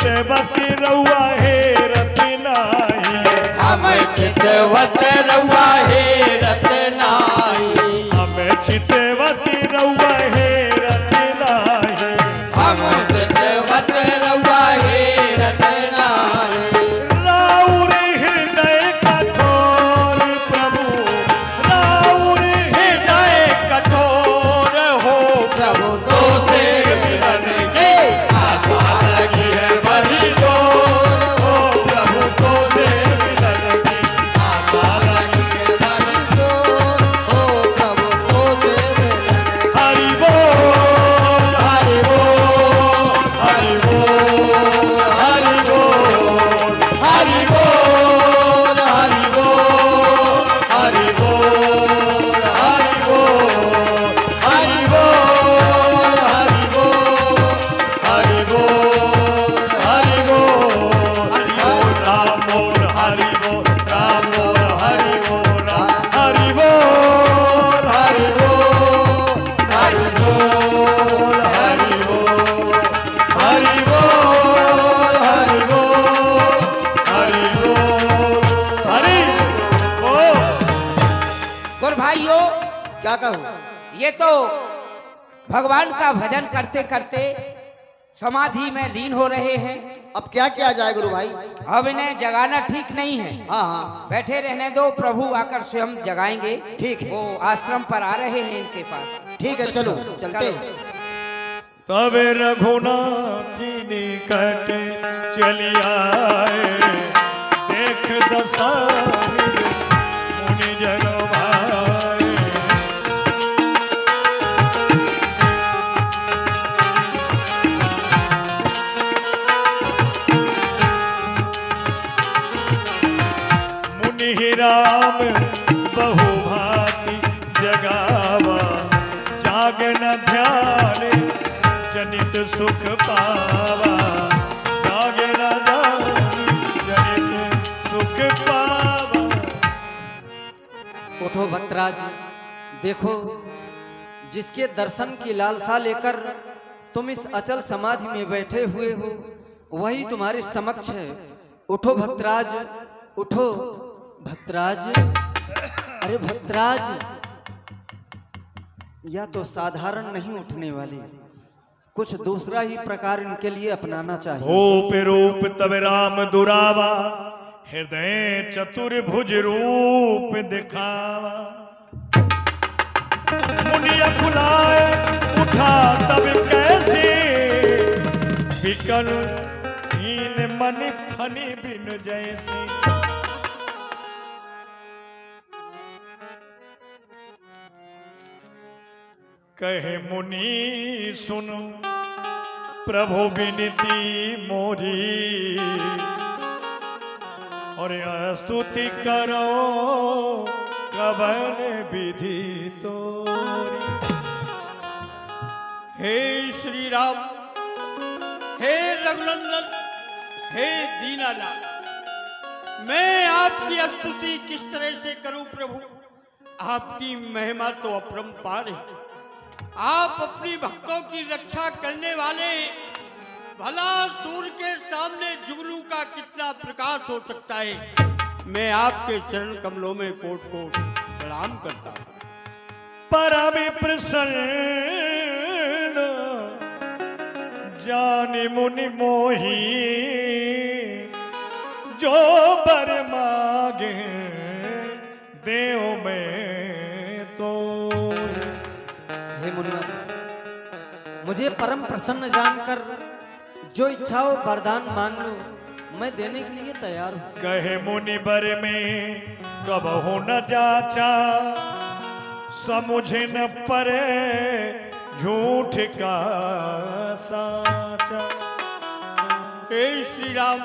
चितवत रउआ हेरत नाही, हम चितवत रउआ हेरत नाही, हम चितवत रउआ हेरत नाही, हम चितवत रउआ हेरत नाही। राउर हृदय कठोर प्रभु, राउर हृदय कठोर हो प्रभु तो से मिलन की आशा लगी है बड़ी जोर हो प्रभु तो से मिलन की आशा लगी है बड़ी जोर हो प्रभु तो से मिलन की। हरि बोल, हरि बोल हरि बोल हरि बोल हरि बोल हरि बोल हरि बोल हरि बोल हरि बोल हरि बोल हरि बोल हरि बोल राम बोल, हरि बोल, राम बोल हरि बोल हरि बोल, हरि बोल हरि बोल हरि बोल हरि बोल हरि बोल हरि बोल हरि बोल। गुरु भाइयों, क्या कहूँ? ये तो भगवान का भजन करते करते समाधि में लीन हो रहे हैं। अब क्या किया जाए गुरु भाई? अब इन्हें जगाना ठीक नहीं है, हाँ हाँ बैठे रहने दो, प्रभु आकर स्वयं जगाएंगे। ठीक है। वो आश्रम पर आ रहे हैं इनके पास। ठीक है, चलो चलते हैं। तब रघुनाथ जी निकट चली आए, देख दशरथ मुनि जन भाए, मुनि राम बहु भांति जगावा, जागन ध्यान जनित सुख पावा, जागन ध्यान जनित सुख पावा। उठो भक्तराज, देखो जिसके दर्शन की लालसा लेकर तुम इस अचल समाधि में बैठे हुए हो, वही तुम्हारे समक्ष है। उठो भक्तराज, उठो भक्तराज। अरे भक्तराज, यह तो साधारण नहीं उठने वाली, कुछ दूसरा ही प्रकार इनके लिए अपनाना चाहिए। भूप रूप तब राम दुरावा, हृदय चतुर्भुज रूप दिखावा, मुनिया कुलाए उठा तब कैसे, विकल हीन मन फनी बिन जैसे। कहे मुनि सुनो प्रभु विनती मोरी, और स्तुति करो कवन विधि तोरी। हे श्री राम, हे रघुनंदन, हे दीनानाथ, मैं आपकी स्तुति किस तरह से करूं प्रभु? आपकी महिमा तो अपरंपार है। आप अपनी भक्तों की रक्षा करने वाले हैं। भला सूर्य के सामने जुगनू का कितना प्रकाश हो सकता है। मैं आपके चरण कमलों में कोट कोट प्रणाम करता हूं। परम प्रसन्न जान मुनि मोही, जो बर मागे देव में तो। हे मुनिया, मुझे परम प्रसन्न जानकर जो इच्छा हो वरदान मांग लो, मैं देने के लिए तैयार हूँ। कहे मुनि बर में कब हो न जाचा, समुझ न परे झूठ का साचा। हे श्री राम,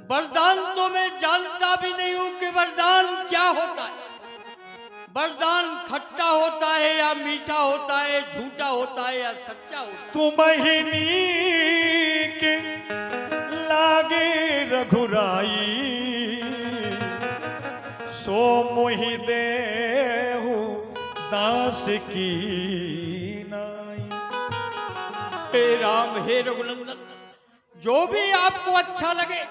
वरदान तो मैं जानता भी नहीं हूं कि वरदान क्या होता है। वरदान खट्टा होता है या मीठा होता है, झूठा होता है या सच्चा होता है। तुम ही नीक लागे रघुराई, सो मोहि देहु दास की नाई। हे राम, हे रघुनंदन, जो भी आपको अच्छा लगे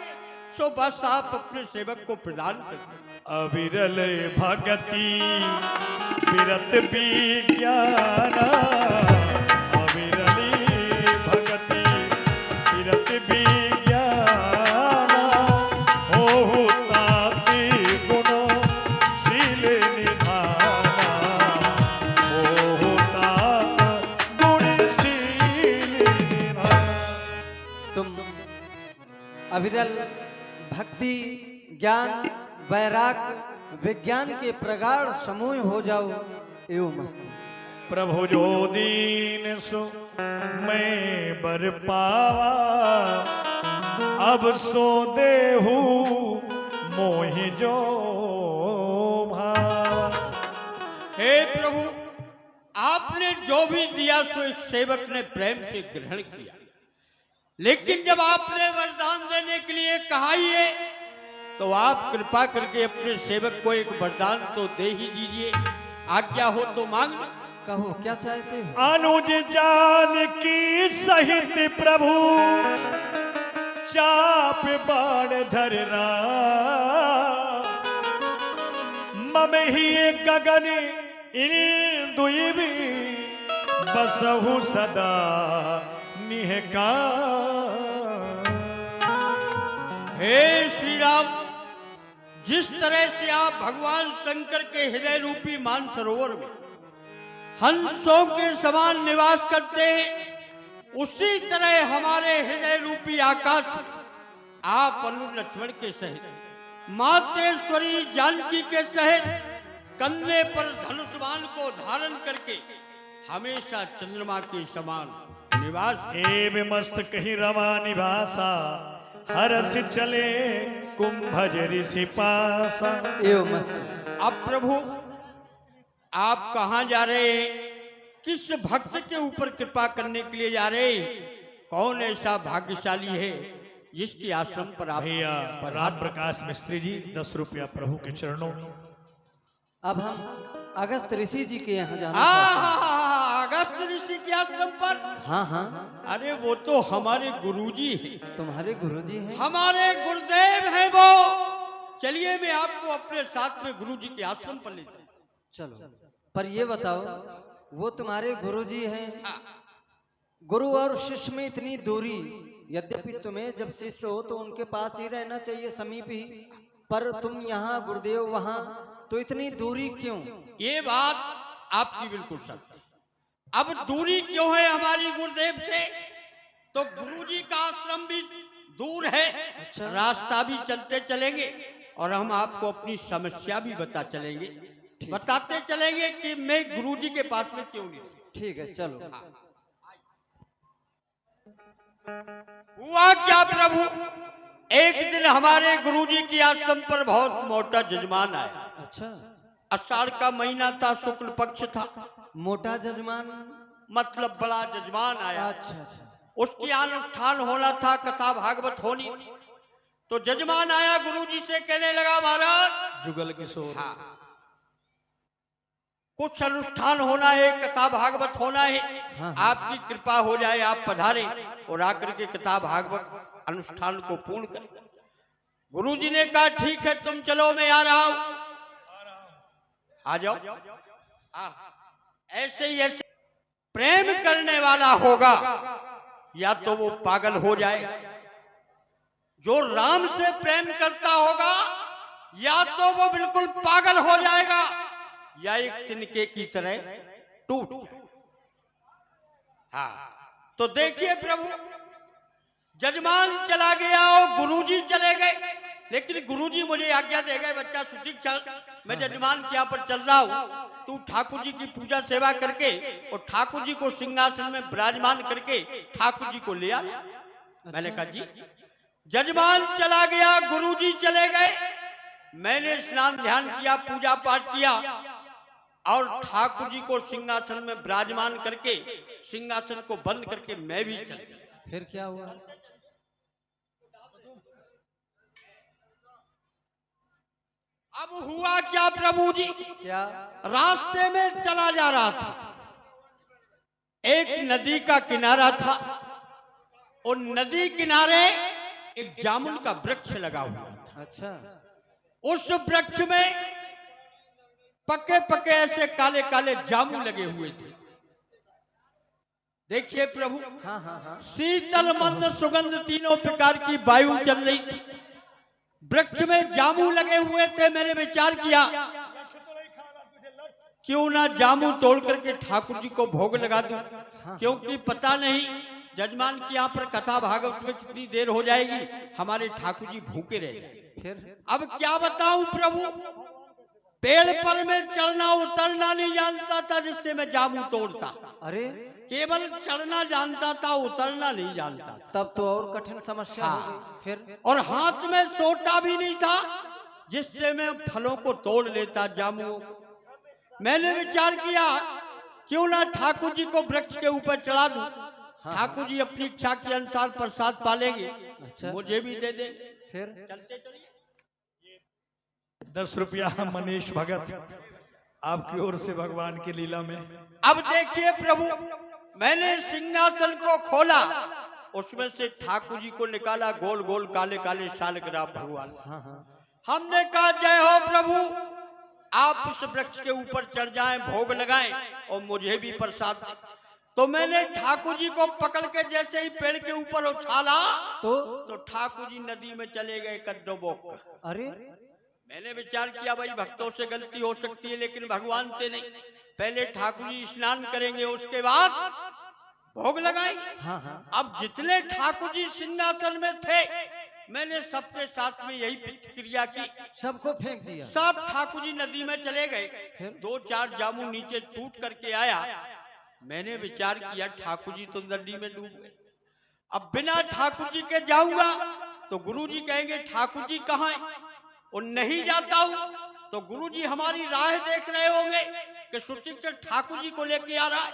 सो बस आप अपने सेवक को प्रदान कर दें। अविरल भगति विरत विज्ञाना, अविरली भगति विरत विज्ञाना, हो ताति गुण शील निधाना, हो तात गुण शील निधाना। तुम अविरल भक्ति, ज्ञान, वैराग्य, विज्ञान के प्रगाढ़ समूह हो जाओ एवं मस्त। प्रभु जो दीन सो मैं बर पावा, अब सो देहू मोहि जो भावा। हे प्रभु, आपने जो भी दिया सो एक सेवक ने प्रेम से ग्रहण किया, लेकिन जब आपने वरदान देने के लिए कहा ही है तो आप कृपा करके अपने सेवक को एक वरदान तो दे ही दीजिए। आज्ञा हो तो मांग लो। कहो क्या चाहते हो? अनुज जान की सहित प्रभु चाप बाण धरना, मम ही गगन इन दुईबी बसहु सदा निहका। हे श्री राम, जिस तरह से आप भगवान शंकर के हृदय रूपी मानसरोवर में हंसों के समान निवास करते हैं, उसी तरह हमारे हृदय रूपी आकाश में आप अनु लक्ष्मण के सहित मातेश्वरी जानकी के सहित कंधे पर धनुष्मान को धारण करके हमेशा चंद्रमा के समान निवास। एव मस्तक ही रमा निवासा, हरस चले कुंभज ऋषि पासा। एवं मस्त। अब प्रभु आप कहाँ जा रहे हैं? किस भक्त के ऊपर कृपा करने के लिए जा रहे हैं? कौन ऐसा भाग्यशाली है जिसके आश्रम पर आप भैया राम प्रकाश मिस्त्री जी 10 रुपया प्रभु के चरणों में। अब हम अगस्त ऋषि जी के यहाँ जाना चाहते हैं। अगस्त ऋषि के आश्रम पर? हाँ हाँ, अरे वो तो हमारे गुरुजी हैं, तुम्हारे गुरुजी हैं। हमारे गुरुदेव हैं वो। चलिए मैं आपको अपने साथ में गुरुजी के आश्रम पर ले जाऊं। चलो, पर ये बताओ, वो तुम्हारे गुरुजी हैं, हाँ। गुरु और शिष्य में इतनी दूरी, यद्यपि तुम्हें जब शिष्य हो तो उनके पास ही रहना चाहिए, समीप ही, पर तुम यहाँ गुरुदेव वहाँ, तो इतनी दूरी क्यों? ये बात आपकी बिल्कुल सत्य। अब दूरी क्यों है हमारी गुरुदेव से? तो गुरुजी का आश्रम भी दूर है। अच्छा। रास्ता भी चलते चलेंगे और हम आपको अपनी समस्या भी बताते चलेंगे कि मैं गुरुजी के पास में क्यों नहीं। ठीक है, चलो। हुआ क्या प्रभु, एक दिन हमारे गुरुजी के आश्रम पर बहुत मोटा जजमान आया। अच्छा, आषाढ़ का महीना था, शुक्ल पक्ष था। मोटा जजमान मतलब बड़ा जजमान आया। अच्छा अच्छा। उसकी अनुष्ठान होना था, कथा भागवत होनी थी। तो जजमान आया गुरुजी से, कहने लगा महाराज जुगल किशोर, हाँ, कुछ अनुष्ठान होना है, कथा भागवत होना है। हाँ। आपकी कृपा हो जाए, आप पधारे और आकर के कथा भागवत अनुष्ठान को पूर्ण करें। गुरुजी ने कहा ठीक है, तुम चलो, मैं आ रहा हूं। आ जाओ। ऐसे ही ऐसे प्रेम करने वाला होगा या तो वो पागल हो जाएगा, जो राम से प्रेम करता होगा या तो वो बिल्कुल पागल हो जाएगा, या एक तिनके की तरह टूट जाएगा। हाँ, तो देखिए प्रभु, जजमान चला गया और गुरुजी चले गए, लेकिन गुरुजी मुझे आज्ञा दे गए, बच्चा सुधीक चल, मैं जजमान के यहाँ पर चल रहा हूँ, तू ठाकुर जी की पूजा सेवा करके और ठाकुर जी को सिंहासन में विराजमान करके ठाकुर जी को ले आ। मैंने कहा जी। जजमान चला गया, गुरुजी चले गए, मैंने स्नान ध्यान किया, पूजा पाठ किया और ठाकुर जी को सिंहासन में विराजमान करके सिंहासन को बंद करके मैं भी चल गया। फिर क्या हुआ? अब हुआ क्या प्रभु जी? क्या? रास्ते में चला जा रहा था, एक नदी का किनारा था, और नदी किनारे एक जामुन का वृक्ष लगा हुआ था। अच्छा। उस वृक्ष में पके पके ऐसे काले काले जामुन लगे हुए थे। देखिए प्रभु, हाँ हाँ हाँ। शीतल मंद सुगंध तीनों प्रकार की वायु चल रही थी। वृक्ष में जामुन लगे हुए थे। मैंने विचार किया क्यों ना जामुन तोड़ करके ठाकुर जी को भोग लगा दूं, क्योंकि पता नहीं जजमान की यहाँ पर कथा भागवत में कितनी देर हो जाएगी, हमारे ठाकुर जी भूखे रह जाए। फिर अब क्या बताऊं प्रभु, पेड़ पर में चढ़ना उतरना नहीं जानता था जिससे मैं जामुन तोड़ता। अरे केवल चढ़ना जानता था, उतरना नहीं जानता था। तब तो और कठिन समस्या हो हाँ। गई। फिर और हाथ में सोटा भी नहीं था जिससे मैं फलों को तोड़ लेता जामुन। मैंने विचार किया क्यों ना ठाकुर जी को वृक्ष के ऊपर चढ़ा दूं, ठाकुर जी अपनी इच्छा के अनुसार प्रसाद पालेंगे, अच्छा। मुझे भी दे दे। फिर चलते चलिए। 10 रुपया मनीष भगत आपकी ओर से भगवान की लीला में। अब देखिए प्रभु, मैंने सिंहासन को खोला, उसमें से ठाकुर जी को निकाला, गोल गोल काले काले शालग्राम भगवान। हाँ हाँ। हमने कहा जय हो प्रभु, आप इस वृक्ष के ऊपर चढ़ जाएं, भोग लगाएं और मुझे भी प्रसाद दें। तो मैंने ठाकुर जी को पकड़ के जैसे ही पेड़ के ऊपर उछाला तो ठाकुर जी नदी में चले गए कद्दोबोक। अरे मैंने विचार किया भाई भक्तों से गलती हो सकती है लेकिन भगवान से नहीं। पहले ठाकुर जी स्नान करेंगे, उसके बाद भोग लगाएंगे। हाँ हाँ। अब जितने ठाकुर जी सिंहासन में थे, मैंने सबके साथ में यही प्रतिक्रिया की, सबको फेंक दिया। सब ठाकुर जी नदी में चले गए। फिर 2-4 जामुन नीचे टूट करके आया। मैंने विचार किया ठाकुर जी तो नदी में डूब गए, अब बिना ठाकुर जी के जाऊंगा तो गुरु जी कहेंगे ठाकुर जी कहाँ हैं, और नहीं जाता हूं तो गुरु जी हमारी राह देख रहे होंगे कि सुचित्र ठाकुर जी को लेके आ रहा है,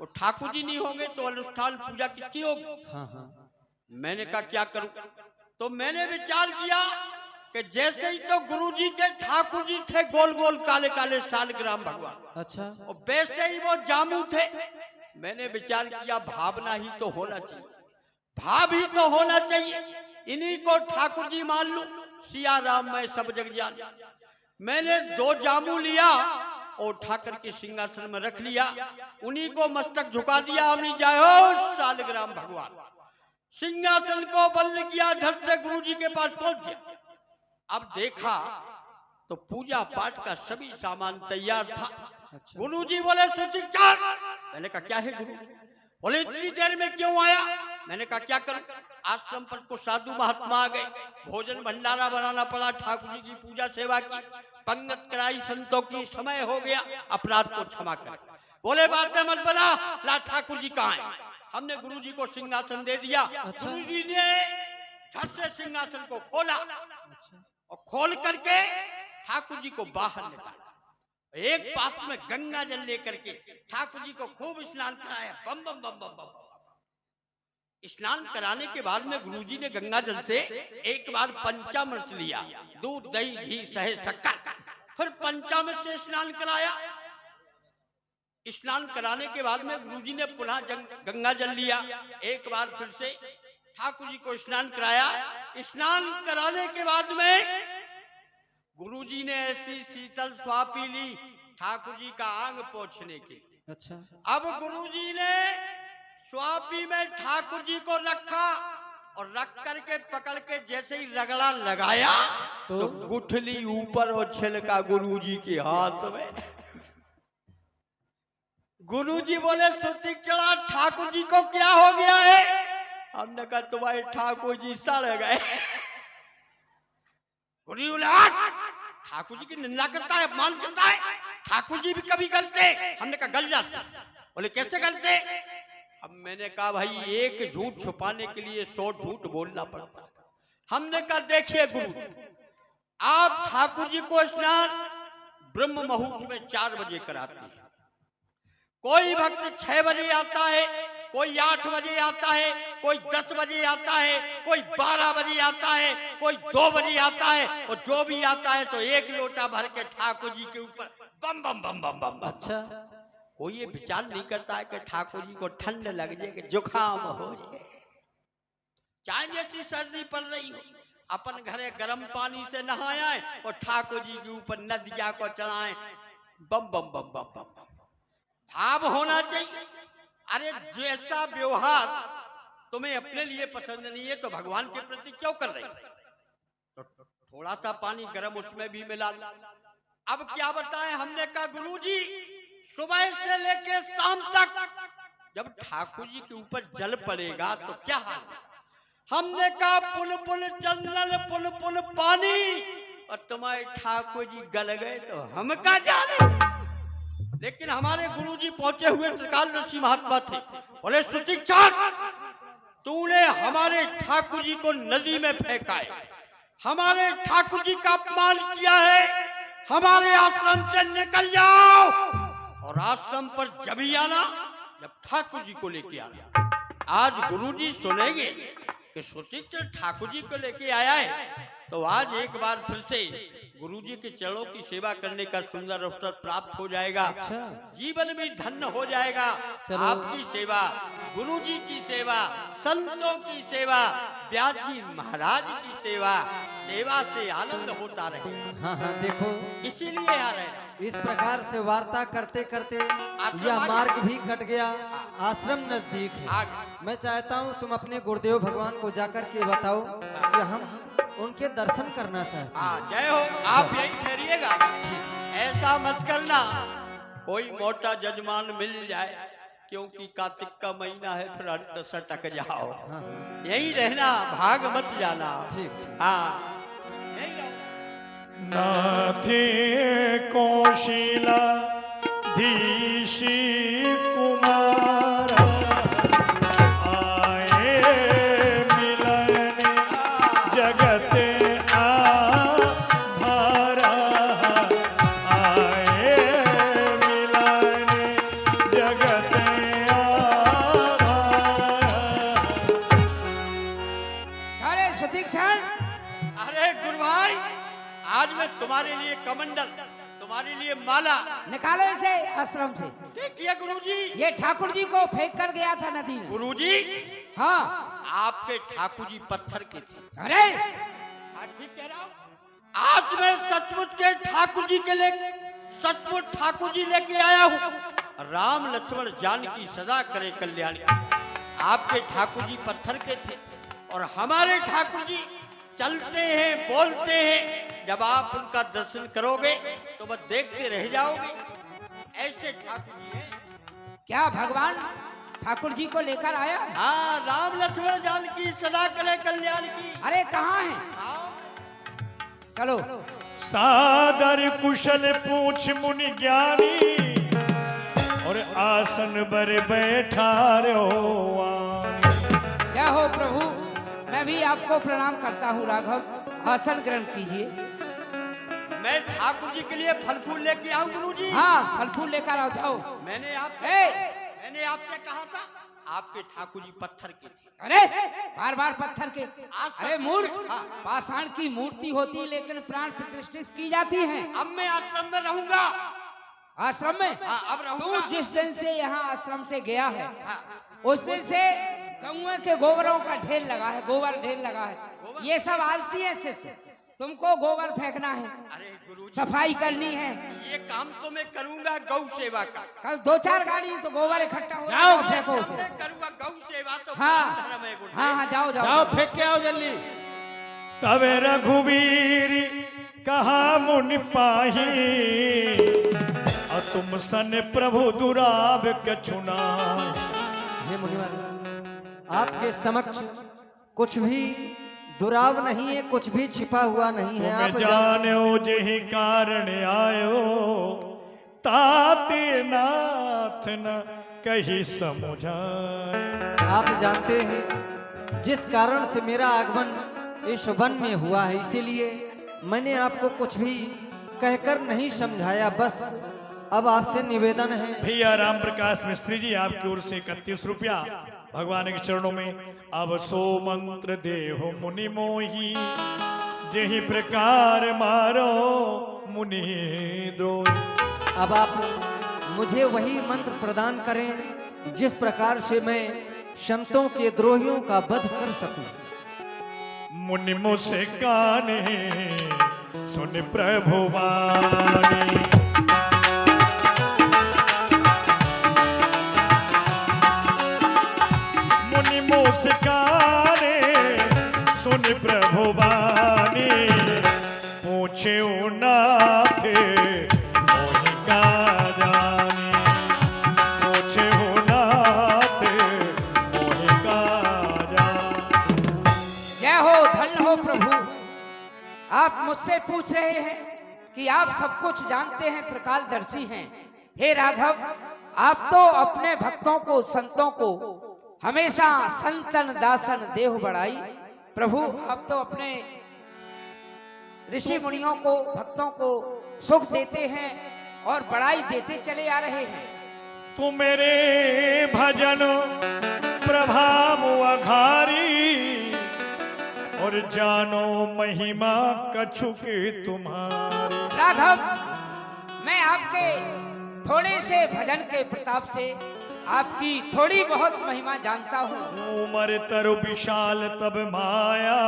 और ठाकुर जी नहीं होंगे तो अनुष्ठान पूजा किसकी होगी। हाँ हाँ। मैंने कहा क्या करूं, तो मैंने विचार किया कि जैसे ही तो गुरु जी के ठाकुर जी थे गोल गोल काले काले शालग्राम भगवान, अच्छा। और वैसे ही वो जामू थे। मैंने विचार किया भावना ही तो होना चाहिए, भाव ही तो होना चाहिए, इन्हीं को ठाकुर जी मान लूं, सिया राम मैं सब जग जान। मैंने 2 जामू लिया और उठा करके सिंहासन में रख लिया, उन्हीं को मस्तक झुका दिया। हमने जाओ शालग्राम भगवान, सिंहासन को बंद किया, धड़ से गुरु जी के पास पहुंच गया। अब देखा तो पूजा पाठ का सभी सामान तैयार था। अच्छा। गुरु जी बोले सुचिचार। मैंने कहा क्या है गुरु? बोले इतनी देर में क्यों आया? मैंने कहा क्या करूं, आश्रम पर कुछ साधु महात्मा आ गए, भोजन भंडारा बनाना पड़ा, ठाकुर जी की पूजा सेवा की, पंगत कराई संतों की, समय हो गया, अपराध को क्षमा कर। बोले बातें मत बना, ला ठाकुर जी कहाँ है? हमने गुरु जी को सिंहासन दे दिया। अच्छा। गुरु जी ने झट से सिंहासन को खोला और खोल करके ठाकुर जी को बाहर निकाला। एक पास में गंगा जल लेकर के ठाकुर जी को खूब स्नान कराया। बम बम बम बम बम। स्नान कराने के बाद में गुरु जी ने गंगा जल से एक बार पंचामृत लिया, दूध दही घी शहद शक्कर, फिर पंचामृत से स्नान कराया। स्नान कराने के बाद में गुरु जी ने पुनः गंगा जल लिया, एक बार फिर से ठाकुर जी को स्नान कराया। स्नान कराने के बाद में गुरु जी ने ऐसी शीतल स्वापी ली ठाकुर जी का आंग पोंछने के लिए। अच्छा। अब गुरु जी ने स्वापी में ठाकुर जी को रखा और रख करके पकड़ के जैसे ही रगड़ा लगाया तो गुठली ऊपर और छिलका गुरु जी के हाथ में। गुरु जी बोले सुचिकड़ा ठाकुर जी को क्या हो गया है? हमने कहा तुम्हारे ठाकुर जी सड़ गए। गुरु जी बोले ठाकुर जी की निंदा करता है, अपमान करता है, ठाकुर जी भी कभी गलते। हमने कहा गल जाते। बोले कैसे गलते? अब मैंने कहा भाई एक झूठ छुपाने के लिए 100 झूठ बोलना पड़ता है। हमने कहा देखिए गुरु, आप ठाकुर जी को स्नान ब्रह्म मुहूर्त में 4 बजे कराते हैं, कोई भक्त 6 बजे आता है, कोई 8 बजे आता है, कोई 10 बजे आता है, कोई 12 बजे आता है, कोई 2 बजे आता है, और जो भी आता है तो 1 लोटा भर के ठाकुर जी के ऊपर बम बम बम बम बम। अच्छा। कोई ये विचार नहीं करता है कि ठाकुर जी को ठंड लग जाए, कि जुकाम हो जाए। चाहे जैसी सर्दी पड़ रही हो, अपन घरे गर्म पानी से नहाए और ठाकुर जी के ऊपर नदिया को चढ़ाएं। बम बम बम बम बम बम भाव होना चाहिए। अरे जैसा व्यवहार तुम्हें अपने लिए पसंद नहीं है तो भगवान के प्रति क्यों कर रही? तो थोड़ा सा पानी गर्म उसमें भी मिला लो। अब क्या बताएं, हमने कहा गुरुजी सुबह से लेके शाम तक जब ठाकुर जी के ऊपर जल पड़ेगा तो क्या हाल है? हमने कहा पुन पुन चंदन पुन पुन पानी, और तुम्हारे ठाकुर जी गल गए तो हम क्या जाने। लेकिन हमारे गुरुजी पहुंचे हुए त्रिकाल ऋषि महात्मा थे, बोले सुशिक्षण तूने हमारे ठाकुर जी को नदी में फेंका है, हमारे ठाकुर जी का अपमान किया है, हमारे आश्रम से निकल जाओ। और आश्रम पर जब ही आना जब ठाकुर जी को लेके आना। आज गुरुजी सुनेंगे कि सुशिक्षण ठाकुर जी को लेके आया है, तो आज एक बार फिर से गुरुजी के चरणों की सेवा करने का सुंदर अवसर प्राप्त हो जाएगा। अच्छा। जीवन भी धन्य हो जाएगा। चलो। आपकी सेवा, गुरुजी की सेवा, संतों की सेवा, व्यास जी महाराज की सेवा, सेवा से आनंद होता रहे। हाँ हाँ, देखो इसीलिए आ रहे हैं। इस प्रकार से वार्ता करते करते आश्रम यह आ गया। मार्ग भी कट गया, आश्रम नजदीक है। आगे। मैं चाहता हूँ तुम अपने गुरुदेव भगवान को जाकर के बताओ कि हम उनके दर्शन करना चाहते हैं। हाँ, जय हो। आप यही ठहरिएगा, ऐसा मत करना कोई मोटा जजमान मिल जाए, क्योंकि कार्तिक का महीना है, फिर अंत सटक जाओ। हाँ, यही रहना, भाग मत जाना। ठीक ठीक। हाँ, यही रहो। नाथे कौशिला धीशी कुमार आए मिलन जगत आधारा, आए मिलन जगत आधारा। अरे सुशिक्षण, अरे गुरु भाई, आज मैं तुम्हारे लिए कमंडल, तुम्हारे लिए माला निकालो इसे आश्रम से। देखिए गुरुजी। ये ठाकुर जी को फेंक कर गया था नदी में। गुरुजी, हाँ। आपके ठाकुर जी पत्थर के थे। अरे हाँ, ठीक कह रहा हूँ। आज मैं सचमुच के ठाकुर जी के लिए, सचमुच ठाकुर जी लेके आया हूँ। राम लक्ष्मण जानकी सदा करे कल्याण की। आपके ठाकुर जी पत्थर के थे और हमारे ठाकुर जी चलते हैं, बोलते हैं। जब आप उनका दर्शन करोगे तो बस देखते रह जाओगे। ऐसे ठाकुर जी हैं। क्या भगवान ठाकुर जी को लेकर आया है? हाँ, राम लक्ष्मण जानकी सदा करे कल्याण की। अरे कहाँ है? आओ। चलो। सादर कुशल पूछ मुनि ज्ञानी, और आसन पर बैठा रो वाणी। क्या हो प्रभु, मैं भी आपको प्रणाम करता हूँ। राघव, आसन ग्रहण कीजिए। मैं ठाकुर जी के लिए फल फूल लेके आऊं गुरुजी। हाँ, फल फूल लेकर आओ, जाओ। मैंने आपसे कहा था, आपके ठाकुर जी पत्थर के थे। अरे बार बार पत्थर के। आज अरे मूर्ख, हाँ। पाषाण की मूर्ति होती है, लेकिन प्राण प्रतिष्ठित की जाती है। अब मैं आश्रम में रहूंगा। आश्रम में? हाँ, अब तू रहूंगा। जिस दिन से यहाँ आश्रम से गया है, हाँ, उस दिन से गौए के गोबरों का ढेर लगा है, गोबर ढेर लगा है। गोबर? ये सब आलसी है शिष्य। तुमको गोबर फेंकना है, अरे गुरुजी, सफाई करनी है। ये काम तो मैं करूंगा गौ सेवा का। कल 2-4 गाड़ी तो गोबर इकट्ठा हो जाओ, रहा है, फेंको उसे। मैं करूंगा गौ सेवा, तो हाँ परम धर्म है गुरुजी। हाँ हाँ, जाओ जाओ, जाओ, फेंक के आओ जल्दी। तब रघुवीर कहा मुनि पाही, और तुम सन प्रभु दुराब कछुना। हे मुनिवर, आपके समक्ष कुछ भी दुराव नहीं है, कुछ भी छिपा हुआ नहीं है। तुम आप जानो जेहि कारण आयो, ताते नाथ न कही समुझाए। आप जानते हैं जिस कारण से मेरा आगमन इस वन में हुआ है, इसीलिए मैंने आपको कुछ भी कहकर नहीं समझाया। बस अब आपसे निवेदन है। भैया राम प्रकाश मिस्त्री जी, आपकी ओर से 31 रुपया भगवान के चरणों में। अब सो मंत्र देहो मुनि मोही, जेहि प्रकार मारो मुनि द्रोही। अब आप मुझे वही मंत्र प्रदान करें जिस प्रकार से मैं संतों के द्रोहियों का वध कर सकूं। मुनि मुस्काने सुन प्रभु वाणी। मुनि मुस्काने सुन प्रभु वाणी, पूछे नाथ मोहि का जानी। पूछे नाथ मोहि का जानी। जय हो, धन्य हो प्रभु। आप मुझसे पूछ रहे हैं कि आप सब कुछ जानते हैं, त्रिकालदर्शी हैं। हे राघव, आप तो अपने भक्तों को, संतों को हमेशा संतन दासन देह बढ़ाई। प्रभु, आप तो अपने ऋषि मुनियों को, भक्तों को सुख देते हैं और बढ़ाई देते चले आ रहे हैं। तू मेरे भजन प्रभाव अघारी, और जानो महिमा कछु के तुम्हारी। राघव, मैं आपके थोड़े से भजन के प्रताप से आपकी थोड़ी बहुत महिमा जानता हूँ। उमर तरु विशाल तब माया,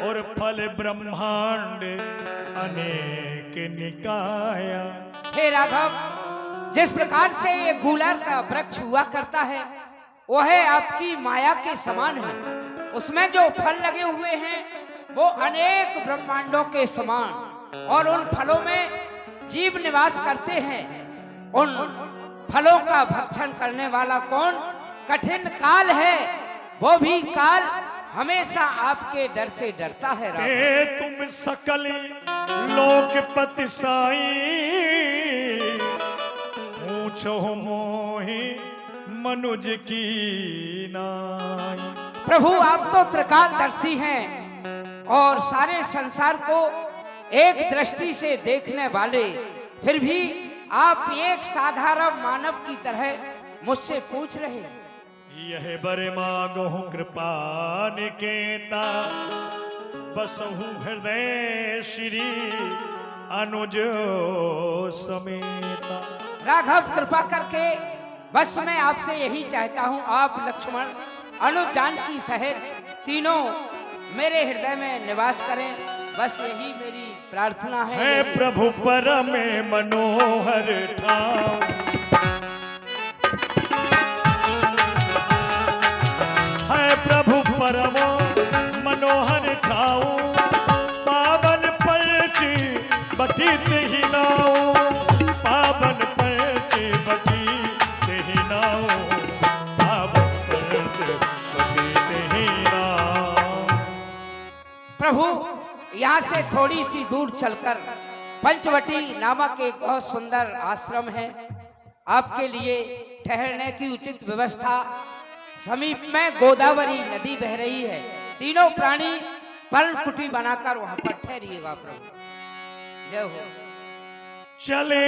और फल ब्रह्मांड अनेक निकाया। हे राघव, जिस प्रकार से ये गुलर का वृक्ष हुआ करता है, वह आपकी माया के समान है। उसमें जो फल लगे हुए हैं वो अनेक ब्रह्मांडों के समान, और उन फलों में जीव निवास करते हैं। उन फलों का भक्षण करने वाला कौन? कठिन काल है। वो भी काल हमेशा आपके डर से डरता है। ते तुम सकल लोकपति साई, पूछो मोहि मनुज की नाई। प्रभु, आप तो त्रिकालदर्शी हैं और सारे संसार को एक दृष्टि से देखने वाले, फिर भी आप एक साधारण मानव की तरह मुझसे पूछ रहे हैं। यह बर मांगहु कृपा निकेता, बसहु हृदय श्री अनुज समेता। राघव, कृपा करके बस मैं आपसे यही चाहता हूँ, आप लक्ष्मण अनुज जानकी सहित तीनों मेरे हृदय में निवास करें। बस यही मेरी प्रार्थना है। है प्रभु परम मनोहर ठाव, है प्रभु परम मनोहर ठाव। पावन पंच बटी तेहि नाव, पावन पंच बटी तेहि नाव, पावन पंच बटी तेहि नाव। प्रभु, यहाँ से थोड़ी सी दूर चलकर पंचवटी नामक एक बहुत सुंदर आश्रम है। आपके लिए ठहरने की उचित व्यवस्था। समीप में गोदावरी नदी बह रही है। तीनों प्राणी पर्णकुटी बनाकर वहां पर ठहरिएगा। प्रभु, जय हो। चले